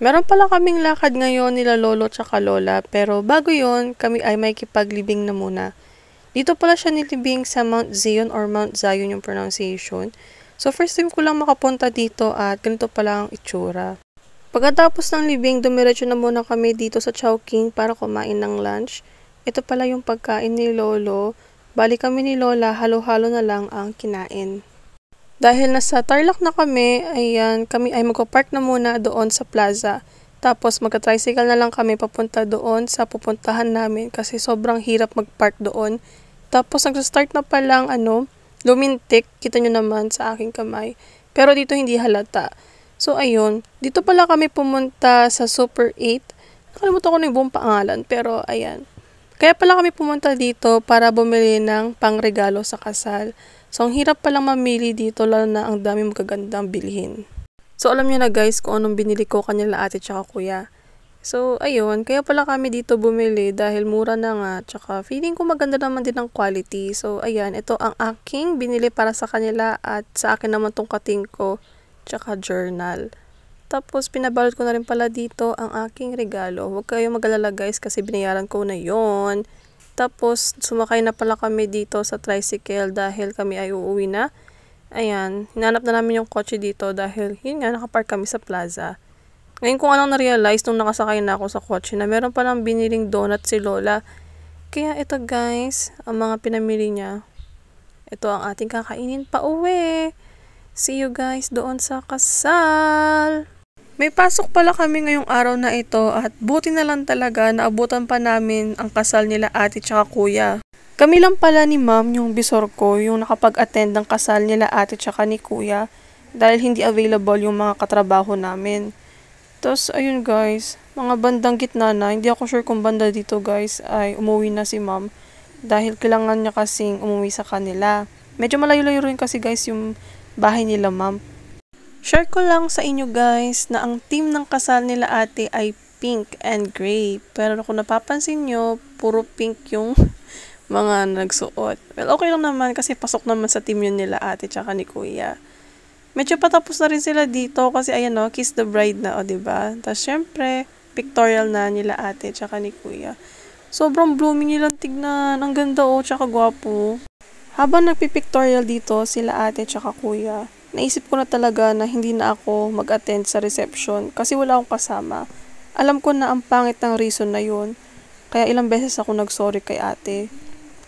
Meron pala kaming lakad ngayon nila lolo tsaka lola, pero bago yon kami ay may kipaglibing na muna. Dito pala siya nilibing sa Mount Zion or Mount Zion yung pronunciation. So first time ko lang makapunta dito at ganito pala ang itsura. Pagkatapos ng libing, dumiretso na muna kami dito sa Chowking para kumain ng lunch. Ito pala yung pagkain ni lolo. Bali kami ni lola, halo-halo na lang ang kinain. Dahil nasa Tarlac na kami, ayan, kami ay magpa-park na muna doon sa plaza. Tapos magka-tricycle na lang kami papunta doon sa pupuntahan namin kasi sobrang hirap mag-park doon. Tapos nag-start na palang lumintik, kita nyo naman sa aking kamay. Pero dito hindi halata. So ayun, dito pala kami pumunta sa Super 8. Nakalimutan ko na yung buong pangalan, pero ayan. Kaya pala kami pumunta dito para bumili ng pangregalo sa kasal. So, ang hirap palang mamili dito, lalo na ang dami magagandang bilhin. So, alam niyo na guys kung anong binili ko kanila ate tsaka kuya. So, ayun, kaya pala kami dito bumili dahil mura na nga, tsaka feeling ko maganda naman din ang quality. So, ayan, ito ang aking binili para sa kanila at sa akin naman tong kating ko, tsaka journal. Tapos, pinabalot ko na rin pala dito ang aking regalo. Huwag kayong mag-alala guys kasi binayaran ko na yon. Tapos, sumakay na pala kami dito sa tricycle dahil kami ay uuwi na. Ayan, hinanap na namin yung kotse dito dahil, yun nga, nakapark kami sa plaza. Ngayon kung anong na-realize nung nakasakay na ako sa kotse na meron palang biniling donut si Lola. Kaya ito guys, ang mga pinamili niya. Ito ang ating kakainin pa uwi. See you guys doon sa kasal! May pasok pala kami ngayong araw na ito at buti na lang talaga na abutan pa namin ang kasal nila ate tsaka kuya. Kami lang pala ni ma'am yung bisor ko yung nakapag-attend ng kasal nila ate tsaka ni kuya dahil hindi available yung mga katrabaho namin. Tapos ayun guys, mga bandang gitna na, hindi ako sure kung banda dito guys ay umuwi na si ma'am dahil kailangan niya kasing umuwi sa kanila. Medyo malayo-layo rin kasi guys yung bahay nila ma'am. Share ko lang sa inyo guys na ang team ng kasal nila ate ay pink and gray. Pero kung napapansin nyo, puro pink yung mga nagsuot. Well, okay lang naman kasi pasok naman sa team yun nila ate tsaka ni kuya. Medyo patapos na rin sila dito kasi ayan o, kiss the bride na o, diba? Tapos syempre, pictorial na nila ate tsaka ni kuya. Sobrang blooming nilang tignan. Ang ganda o, tsaka gwapo. Habang nagpipictorial dito sila ate tsaka kuya, naisip ko na talaga na hindi na ako mag-attend sa reception kasi wala akong kasama. Alam ko na ang pangit ng reason na yun. Kaya ilang beses ako nag-sorry kay ate.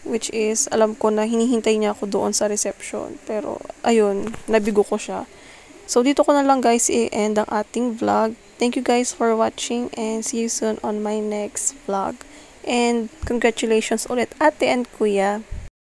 Which is, alam ko na hinihintay niya ako doon sa reception. Pero, ayun, nabigo ko siya. So, dito ko na lang guys i-end ang ating vlog. Thank you guys for watching and see you soon on my next vlog. And congratulations ulit ate and kuya.